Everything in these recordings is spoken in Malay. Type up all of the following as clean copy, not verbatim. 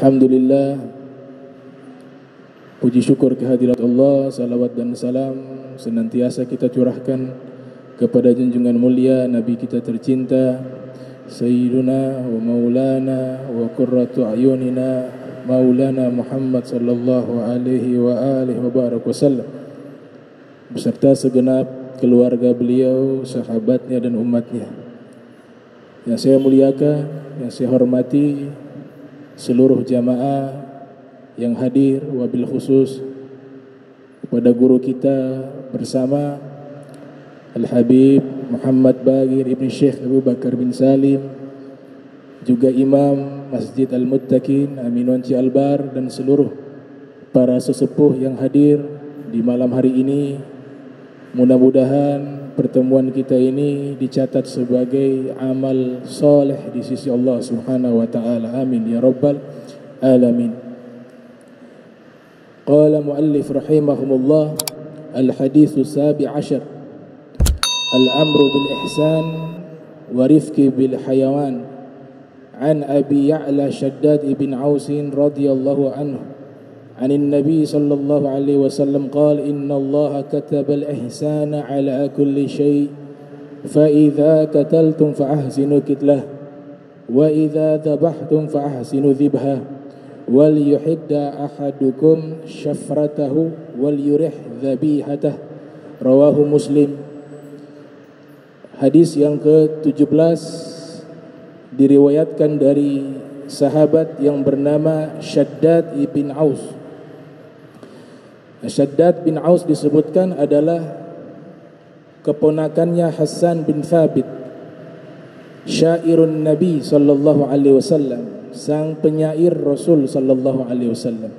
Alhamdulillah, puji syukur kehadirat Allah, salawat dan salam senantiasa kita curahkan kepada junjungan mulia Nabi kita tercinta, Sayyiduna wa Maulana wa Qurratu Ayunina Maulana Muhammad sallallahu alaihi wa alihi wa barak wasallam, beserta segenap keluarga beliau, sahabatnya dan umatnya. Yang saya muliakan, yang saya hormati seluruh jamaah yang hadir, wabil khusus kepada guru kita bersama Al-Habib Muhammad Bagir Ibn Syekh Abu Bakar bin Salim, juga Imam Masjid Al-Muttaqin Aminun Cialbar, dan seluruh para sesepuh yang hadir di malam hari ini. Mudah-mudahan pertemuan kita ini dicatat sebagai amal soleh di sisi Allah Subhanahu wa taala. Amin ya rabbal alamin. Qala muallif rahimahumullah, al-haditsu sabi' ashar, al-amru bil ihsan wa rifqi bil hayawan, an Abi Ya'la Shaddad ibn Aus radhiyallahu anhu عن النبي صلى الله عليه وسلم قال إن الله كتب الإحسان على كل شيء فإذا قتلتم فأحسنوا قتله وإذا ذبحتم فأحسنوا ذبحه وليحد أحدكم شفرته وليرح ذبيحته رواه مسلم. Hadis yang ke-17 diriwayatkan dari sahabat yang bernama Shaddad ibn Aus. Shaddad bin Aus disebutkan adalah keponakannya Hasan bin Thabit, syairun Nabi sallallahu alaihi wasallam, sang penyair Rasul sallallahu alaihi wasallam.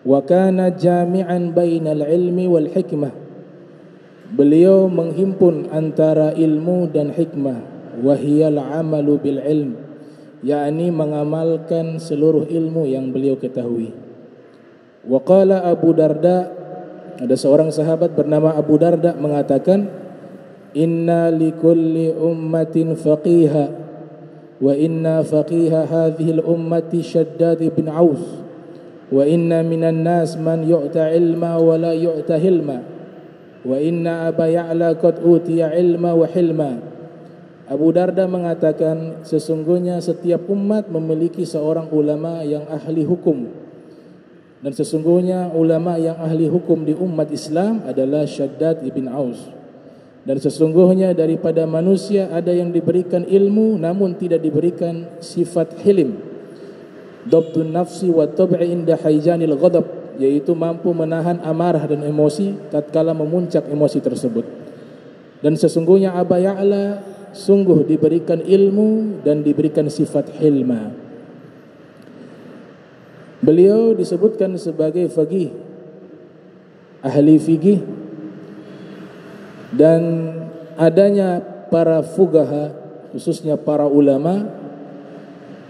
Wa kana jami'an bainal ilmi wal hikmah. Beliau menghimpun antara ilmu dan hikmah. Wa hiyal amalu bil ilm, yakni mengamalkan seluruh ilmu yang beliau ketahui. Wa qala Abu Darda, ada seorang sahabat bernama Abu Darda mengatakan, inna likulli ummatin faqiha wa inna faqiha hadhihi al-ummati Shaddad ibn Aus wa inna minan nas man yu'ta ilma wa la yu'ta hilma wa inna Aba Ya'la qad utiya ilma wa hilma. Abu Darda mengatakan, sesungguhnya setiap umat memiliki seorang ulama yang ahli hukum, dan sesungguhnya ulama yang ahli hukum di umat Islam adalah Shaddad ibn Aus. Dan sesungguhnya daripada manusia ada yang diberikan ilmu namun tidak diberikan sifat hilim, dhabtun nafsi wa tab'i inda haijanil ghadab, yaitu mampu menahan amarah dan emosi tatkala memuncak emosi tersebut. Dan sesungguhnya Aba Ya'la sungguh diberikan ilmu dan diberikan sifat hilma. Beliau disebutkan sebagai faqih, ahli fikih, dan adanya para fuqaha, khususnya para ulama,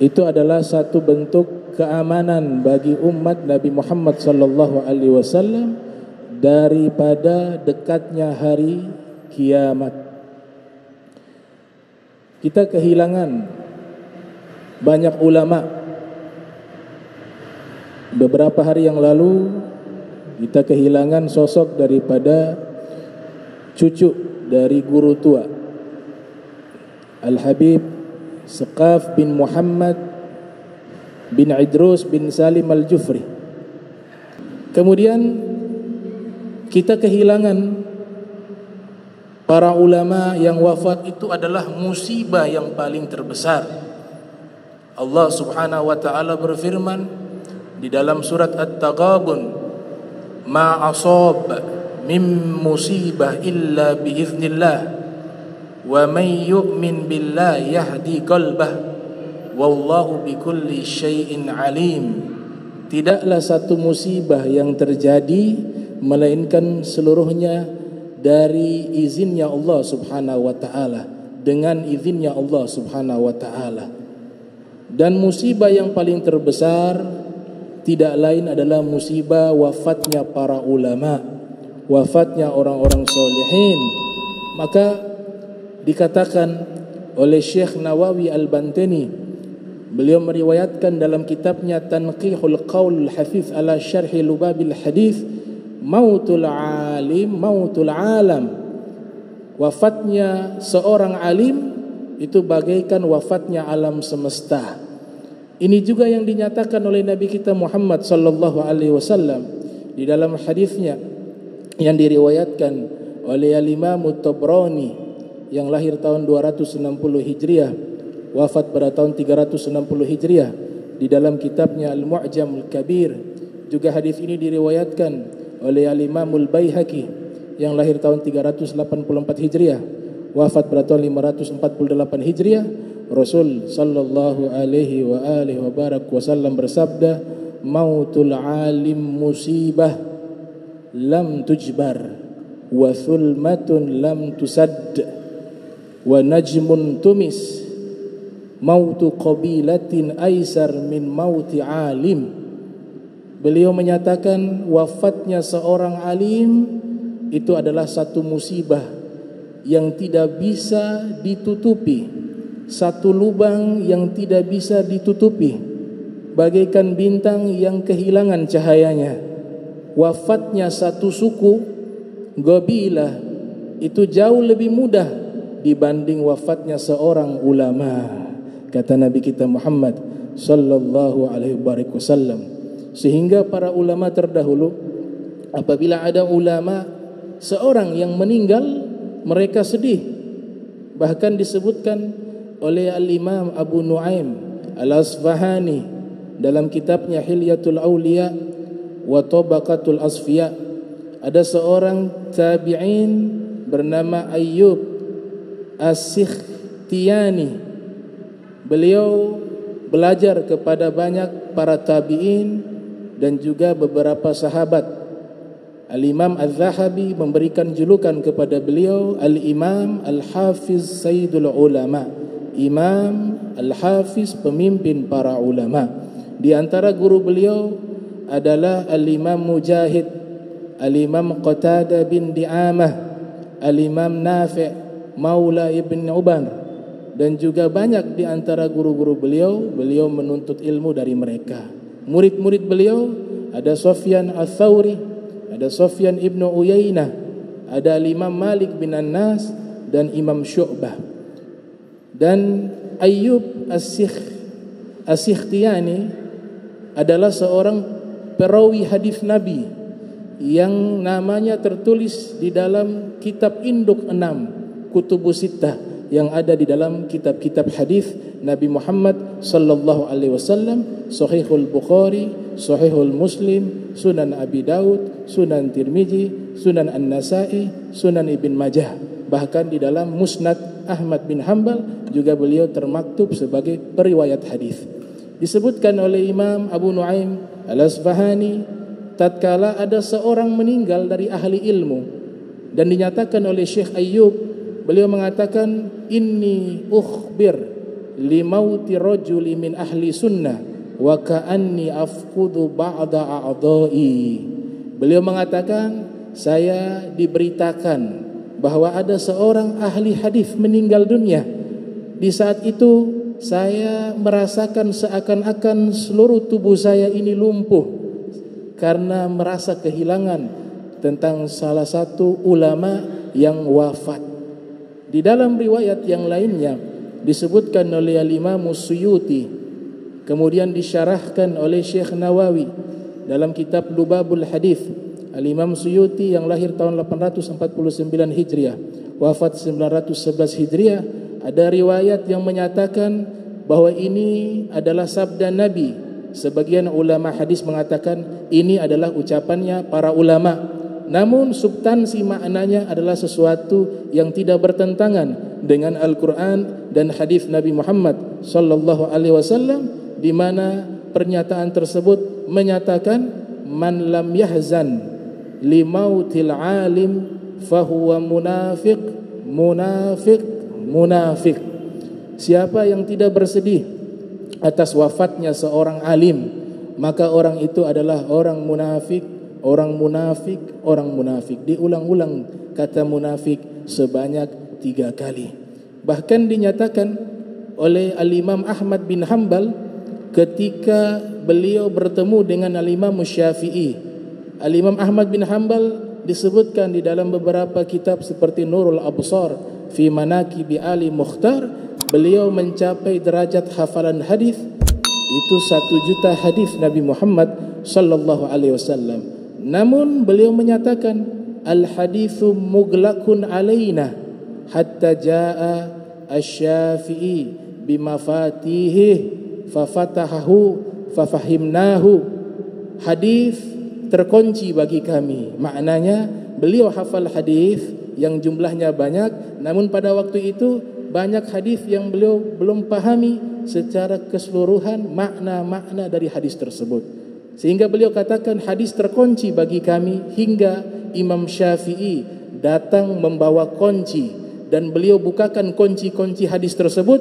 itu adalah satu bentuk keamanan bagi umat Nabi Muhammad sallallahu alaihi wasallam daripada dekatnya hari kiamat. Kita kehilangan banyak ulama. Beberapa hari yang lalu kita kehilangan sosok daripada cucu dari guru tua, Al-Habib Saqaf bin Muhammad bin Idrus bin Salim Al-Jufri. Kemudian kita kehilangan para ulama yang wafat. Itu adalah musibah yang paling terbesar. Allah Subhanahu wa taala berfirman di dalam surat At-Taghabun, ma asab min musibah illa biiznillah wa may yu'min billahi yahdi qalbah wallahu bikulli syai'in alim. Tidaklah satu musibah yang terjadi melainkan seluruhnya dari izinnya Allah Subhanahu wa taala, dengan izinnya Allah Subhanahu wa taala. Dan musibah yang paling terbesar tidak lain adalah musibah wafatnya para ulama, wafatnya orang-orang solihin. Maka dikatakan oleh Syekh Nawawi Al-Bantani, beliau meriwayatkan meriwayatkan dalam kitabnya Tanqihul Qaul Hafiz ala Syarhi Lubabil Hadis, mautul alim mautul alam, wafatnya seorang alim itu bagaikan wafatnya alam semesta. Ini juga yang dinyatakan oleh Nabi kita Muhammad sallallahu alaihi wasallam di dalam hadisnya yang diriwayatkan oleh Al-Imam Tabrani yang lahir tahun 260 Hijriah, wafat pada tahun 360 Hijriah, di dalam kitabnya Al-Mu'jam Al-Kabir. Juga hadis ini diriwayatkan oleh Al-Imam Al-Baihaqi yang lahir tahun 384 Hijriah, wafat pada tahun 548 Hijriah. Rasul sallallahu alaihi wa alihi wa barak wasallam bersabda, mautul alim musibah lam tujbar wa thulmatun lam tusadd wa najmun tumis mautu qabilatin aisar min mauti alim. Beliau menyatakan wafatnya seorang alim itu adalah satu musibah yang tidak bisa ditutupi, satu lubang yang tidak bisa ditutupi, bagaikan bintang yang kehilangan cahayanya. Wafatnya satu suku, qabilah, itu jauh lebih mudah dibanding wafatnya seorang ulama, kata Nabi kita Muhammad sallallahu alaihi wasallam. Sehingga para ulama terdahulu, apabila ada ulama seorang yang meninggal, mereka sedih. Bahkan disebutkan oleh Al-Imam Abu Nuaim Al-Asfahani dalam kitabnya Hilyatul Awliya wa Tabaqatul Asfiya, ada seorang tabi'in bernama Ayyub As-Sikhtiyani. Beliau belajar kepada banyak para tabi'in dan juga beberapa sahabat. Al-Imam Az-Zahabi memberikan julukan kepada beliau Al-Imam Al-Hafiz Sayyidul Ulama, Imam Al-Hafiz, pemimpin para ulama. Di antara guru beliau adalah Al-Imam Mujahid, Al-Imam Qatadah bin Di'amah, Al-Imam Nafi' Maula Ibn Ubar, dan juga banyak di antara guru-guru beliau menuntut ilmu dari mereka. Murid-murid beliau ada Sufyan Ats-Tsauri, ada Sufyan Ibn Uyainah, ada Imam Malik bin An-Nas dan Imam Syu'bah. Dan Ayyub As-Sikhtiyani adalah seorang perawi hadis Nabi yang namanya tertulis di dalam kitab induk 6 Kutubus Sittah yang ada di dalam kitab-kitab hadis Nabi Muhammad sallallahu alaihi wasallam, Sahihul Bukhari, Sahihul Muslim, Sunan Abi Daud, Sunan Tirmizi, Sunan An-Nasa'i, Sunan Ibn Majah. Bahkan di dalam Musnad Ahmad bin Hanbal juga beliau termaktub sebagai periwayat hadis. Disebutkan oleh Imam Abu Nuaim Al-Asfahani, tatkala ada seorang meninggal dari ahli ilmu dan dinyatakan oleh Syekh Ayyub, beliau mengatakan, inni ukhbir li mauti rajuli min ahli sunnah wa ka'anni afqudu ba'da a'dha'i. Beliau mengatakan, saya diberitakan bahwa ada seorang ahli hadis meninggal dunia. Di saat itu saya merasakan seakan-akan seluruh tubuh saya ini lumpuh karena merasa kehilangan tentang salah satu ulama yang wafat. Di dalam riwayat yang lainnya disebutkan oleh Al-Imam Suyuti, kemudian disyarahkan oleh Syekh Nawawi dalam kitab Lubabul Hadis. Al-Imam Suyuti yang lahir tahun 849 Hijriah, wafat 911 Hijriah, ada riwayat yang menyatakan bahwa ini adalah sabda Nabi. Sebagian ulama hadis mengatakan ini adalah ucapannya para ulama, namun substansi maknanya adalah sesuatu yang tidak bertentangan dengan Al-Quran dan hadis Nabi Muhammad sallallahu alaihi wasallam, di mana pernyataan tersebut menyatakan man lam yahzan limautil alim fahuwa munafiq munafiq munafiq. Siapa yang tidak bersedih atas wafatnya seorang alim, maka orang itu adalah orang munafik, orang munafik, orang munafik. Diulang-ulang kata munafik sebanyak 3 kali. Bahkan dinyatakan oleh Al-Imam Ahmad bin Hanbal ketika beliau bertemu dengan Al-Imam Syafi'i. Al-Imam Ahmad bin Hanbal disebutkan di dalam beberapa kitab seperti Nurul Absar fi Manaqibi Ali Mukhtar, beliau mencapai derajat hafalan hadis itu 1 juta hadis Nabi Muhammad sallallahu alaihi wasallam. Namun beliau menyatakan al-haditsu mughlaqun alaina hatta jaa asy-Syafi'i bimafatihi fafatahahu fafahimnahu. Hadis terkunci bagi kami. Maknanya beliau hafal hadis yang jumlahnya banyak, namun pada waktu itu banyak hadis yang beliau belum pahami secara keseluruhan makna-makna dari hadis tersebut. Sehingga beliau katakan hadis terkunci bagi kami hingga Imam Syafi'i datang membawa kunci dan beliau bukakan kunci-kunci hadis tersebut,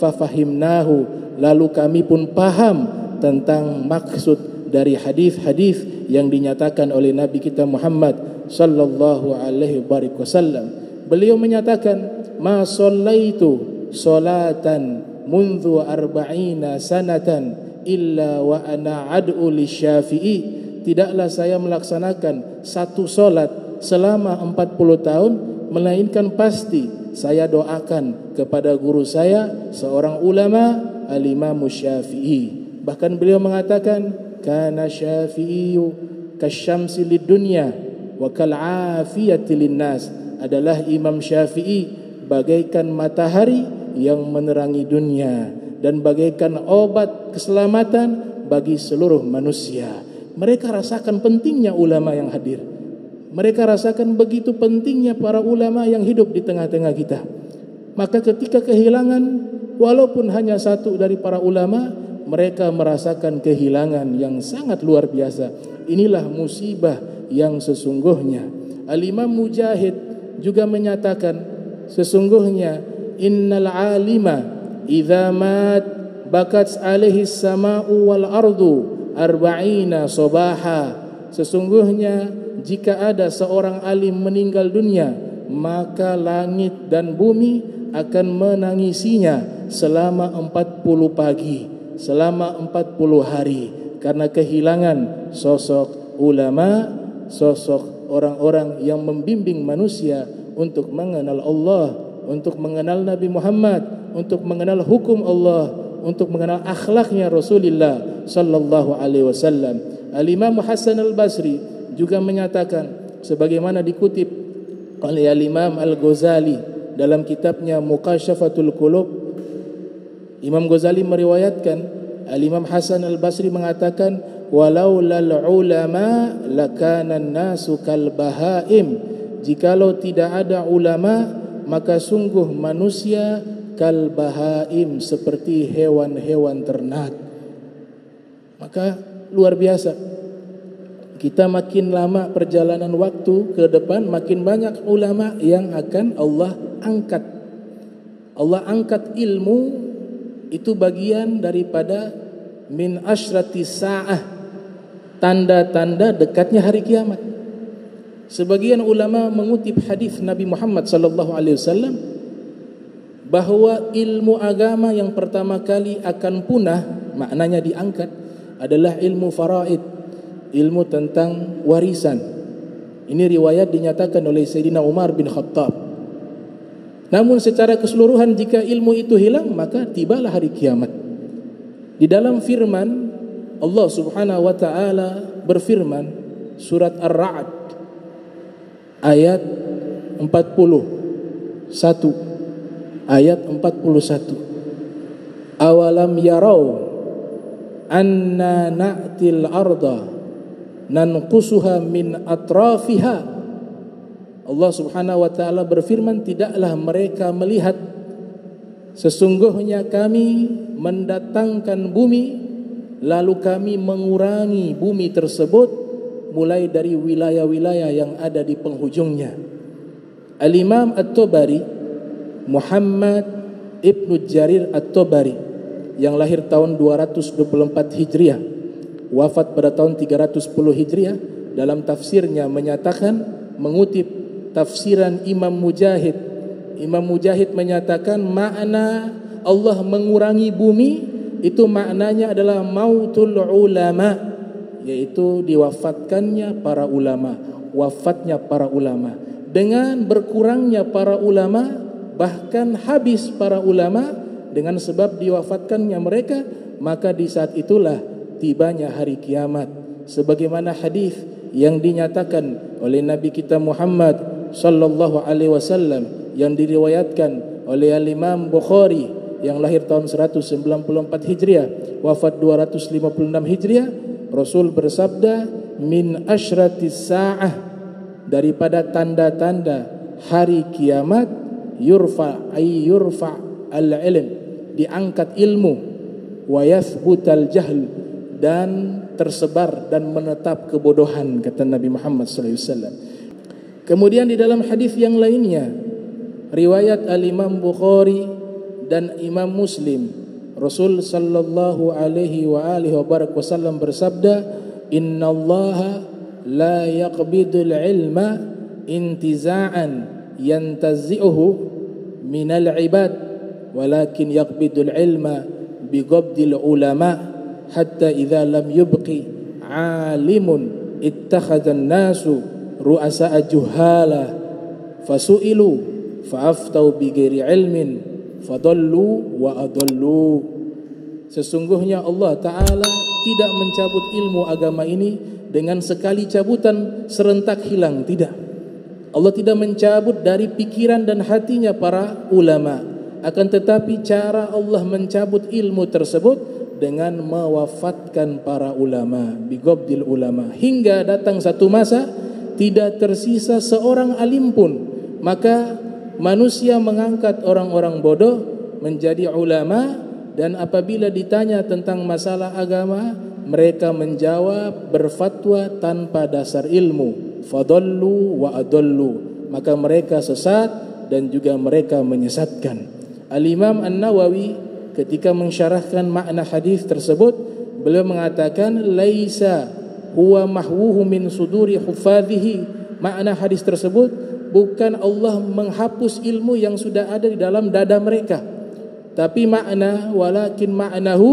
fafahimnahu, lalu kami pun paham tentang maksud dari hadis-hadis yang dinyatakan oleh Nabi kita Muhammad sallallahu alaihi wasallam. Beliau menyatakan, ma shallaitu salatan mundu arba'ina sanatan illa wa ana ad'u lisyafi'i. Tidaklah saya melaksanakan satu solat selama 40 tahun melainkan pasti saya doakan kepada guru saya, seorang ulama, Al-Imam Syafi'i. Bahkan beliau mengatakan, kana Syafi'iyu kasyamsi lidunya wa kal'afiyati linnas. Adalah Imam Syafi'i bagaikan matahari yang menerangi dunia dan bagaikan obat keselamatan bagi seluruh manusia. Mereka rasakan pentingnya ulama yang hadir. Mereka rasakan begitu pentingnya para ulama yang hidup di tengah-tengah kita. Maka ketika kehilangan walaupun hanya satu dari para ulama, mereka merasakan kehilangan yang sangat luar biasa. Inilah musibah yang sesungguhnya. Al-Imam Mujahid juga menyatakan, sesungguhnya innal alima idza mat bakat alaihi sama'u wal ardu arba'ina sabaha. Sesungguhnya jika ada seorang alim meninggal dunia, maka langit dan bumi akan menangisinya selama 40 pagi, selama 40 hari, karena kehilangan sosok ulama, sosok orang-orang yang membimbing manusia untuk mengenal Allah, untuk mengenal Nabi Muhammad, untuk mengenal hukum Allah, untuk mengenal akhlaknya Rasulullah sallallahu alaihi wasallam. Al-Imam Hasan Al-Basri juga menyatakan, sebagaimana dikutip oleh Al-Imam Al-Ghazali dalam kitabnya Muqashafatul Qulub. Imam Ghazali meriwayatkan, Al-Imam Hasan Al-Basri mengatakan, walaulal ulama lakana an-nasu kal bahaim. Jikalau tidak ada ulama, maka sungguh manusia kal bahaim, seperti hewan-hewan ternak. Maka luar biasa, kita makin lama perjalanan waktu ke depan, makin banyak ulama yang akan Allah angkat. Allah angkat ilmu, itu bagian daripada min asyrati sa'ah, tanda-tanda dekatnya hari kiamat. Sebagian ulama mengutip hadis Nabi Muhammad sallallahu alaihi wasallam bahwa ilmu agama yang pertama kali akan punah, maknanya diangkat, adalah ilmu faraid, ilmu tentang warisan. Ini riwayat dinyatakan oleh Sayyidina Umar bin Khattab. Namun secara keseluruhan jika ilmu itu hilang, maka tibalah hari kiamat. Di dalam firman Allah Subhanahu wa taala berfirman, surat Ar-Ra'd ayat 41, ayat 41. Awalam yarau anna na'til arda nanqusuha min atrafiha. Allah Subhanahu wa taala berfirman, tidaklah mereka melihat sesungguhnya kami mendatangkan bumi lalu kami mengurangi bumi tersebut mulai dari wilayah-wilayah yang ada di penghujungnya. Al-Imam At-Tabari, Muhammad Ibnu Jarir At-Tabari, yang lahir tahun 224 Hijriah, wafat pada tahun 310 Hijriah, dalam tafsirnya menyatakan, mengutip tafsiran Imam Mujahid. Imam Mujahid menyatakan makna Allah mengurangi bumi itu maknanya adalah mautul ulama, yaitu diwafatkannya para ulama, wafatnya para ulama. Dengan berkurangnya para ulama, bahkan habis para ulama dengan sebab diwafatkannya mereka, maka di saat itulah tibanya hari kiamat. Sebagaimana hadis yang dinyatakan oleh Nabi kita Muhammad sallallahu alaihi wasallam yang diriwayatkan oleh Al-Imam Bukhari yang lahir tahun 194 Hijriah, wafat 256 Hijriah, Rasul bersabda, min asyratis sa'ah, daripada tanda-tanda hari kiamat, yurfa al-ilm, diangkat ilmu, wa yathbutal jahl, dan tersebar dan menetap kebodohan, kata Nabi Muhammad sallallahu alaihi wasallam. Kemudian di dalam hadis yang lainnya, riwayat Al-Imam Bukhari dan Imam Muslim, Rasul sallallahu alaihi wasallam bersabda, innallaha la yaqbidul ilma intiza'an yantazi'uhu minal ibad, walakin yaqbidul ilma biqabdil ulama, hatta idza lam yubqi alimun ittakhadhan nasu ru'asa'a juhala fasu'ilu fa'aftau bighairi ilmin fadallu wa adallu. Sesungguhnya Allah Ta'ala tidak mencabut ilmu agama ini dengan sekali cabutan serentak hilang, tidak. Allah tidak mencabut dari pikiran dan hatinya para ulama, akan tetapi cara Allah mencabut ilmu tersebut dengan mewafatkan para ulama, bigobdil ulama, hingga datang satu masa tidak tersisa seorang alim pun. Maka manusia mengangkat orang-orang bodoh menjadi ulama, dan apabila ditanya tentang masalah agama, mereka menjawab berfatwa tanpa dasar ilmu. Fadallu wa adallu, maka mereka sesat dan juga mereka menyesatkan. Al-Imam An-Nawawi ketika mensyarahkan makna hadis tersebut, beliau mengatakan laisa huwa mahwuhu min suduri hufadhihi. Makna hadis tersebut bukan Allah menghapus ilmu yang sudah ada di dalam dada mereka, tapi makna walakin ma'nahu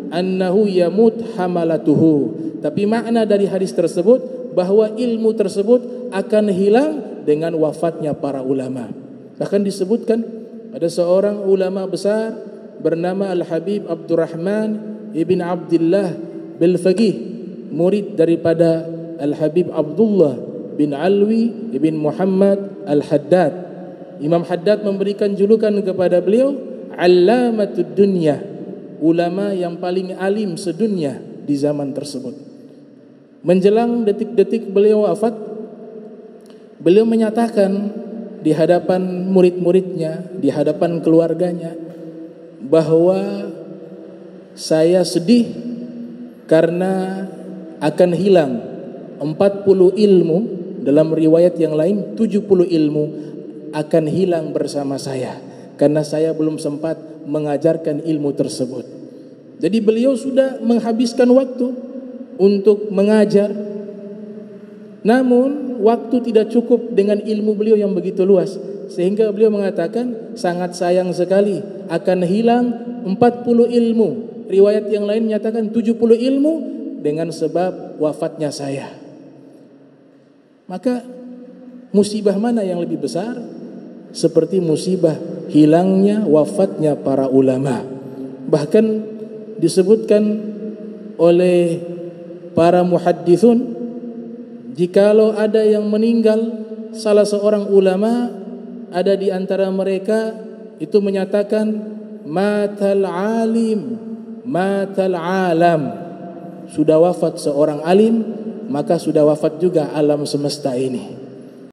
annahu yamut hamalatuhu. Tapi makna dari hadis tersebut bahwa ilmu tersebut akan hilang dengan wafatnya para ulama. Bahkan disebutkan ada seorang ulama besar bernama Al-Habib Abdurrahman ibn Abdullah Bil-Faqih, murid daripada Al-Habib Abdullah bin Alwi ibn Muhammad Al-Haddad. Imam Haddad memberikan julukan kepada beliau Allamatud Dunya, ulama yang paling alim sedunia di zaman tersebut. Menjelang detik-detik beliau wafat, beliau menyatakan di hadapan murid-muridnya, di hadapan keluarganya, bahwa saya sedih karena akan hilang 40 ilmu, dalam riwayat yang lain 70 ilmu akan hilang bersama saya karena saya belum sempat mengajarkan ilmu tersebut. Jadi beliau sudah menghabiskan waktu untuk mengajar, namun waktu tidak cukup dengan ilmu beliau yang begitu luas, sehingga beliau mengatakan sangat sayang sekali akan hilang 40 ilmu. Riwayat yang lain menyatakan 70 ilmu dengan sebab wafatnya saya. Maka musibah mana yang lebih besar? Seperti musibah hilangnya, wafatnya para ulama. Bahkan disebutkan oleh para muhaddithun, jikalau ada yang meninggal salah seorang ulama, ada di antara mereka itu menyatakan matal alim, matal alam. Sudah wafat seorang alim, maka sudah wafat juga alam semesta ini.